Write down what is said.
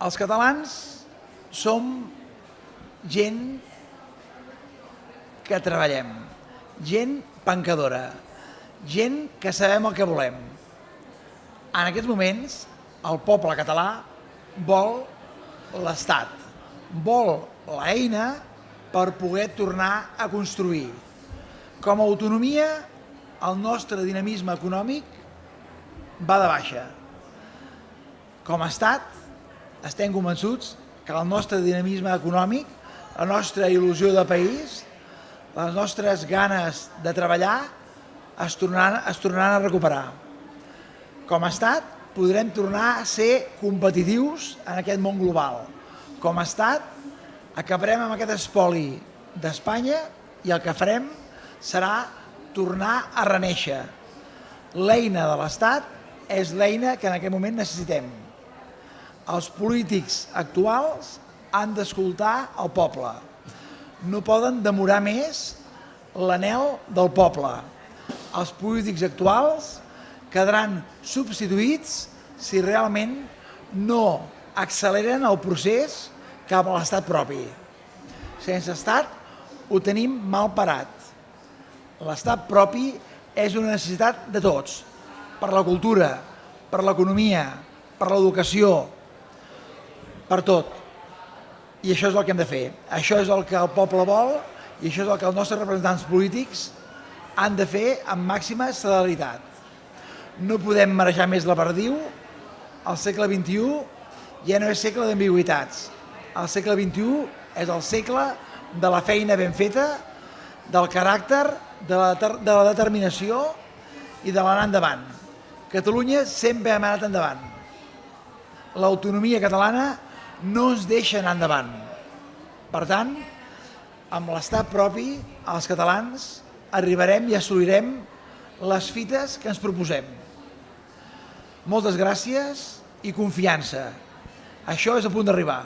Els catalans som gent que treballem, gent pencadora, gent que sabem el que volem. En aquests moments, el poble català vol l'Estat, vol l'eina per poder tornar a construir. Com a autonomia, el nostre dinamisme econòmic va de baixa. Com a Estat, estem convençuts que el nostre dinamisme econòmic, la nostra il·lusió de país, les nostres ganes de treballar es tornaran a recuperar. Com a Estat, podrem tornar a ser competitius en aquest món global. Com a Estat, acabarem amb aquest espoli d'Espanya i el que farem serà tornar a renéixer. L'eina de l'Estat és l'eina que en aquest moment necessitem. Els polítics actuals han d'escoltar el poble. No poden demorar més l'anhel del poble. Els polítics actuals quedaran substituïts si realment no acceleren el procés cap a l'estat propi. Sense estat ho tenim mal parat. L'estat propi és una necessitat de tots, per la cultura, per l'economia, per l'educació, per tot. I això és el que hem de fer. Això és el que el poble vol i això és el que els nostres representants polítics han de fer amb màxima celeritat. No podem marejar més la perdiu. El segle XXI ja no és segle d'ambigüitats. El segle XXI és el segle de la feina ben feta, del caràcter, de la determinació i de l'anar endavant. Catalunya sempre hem anat endavant. L'autonomia catalana no ens deixa anar endavant. Per tant, amb l'estat propi, els catalans arribarem i assolirem les fites que ens proposem. Moltes gràcies i confiança. Això és a punt d'arribar.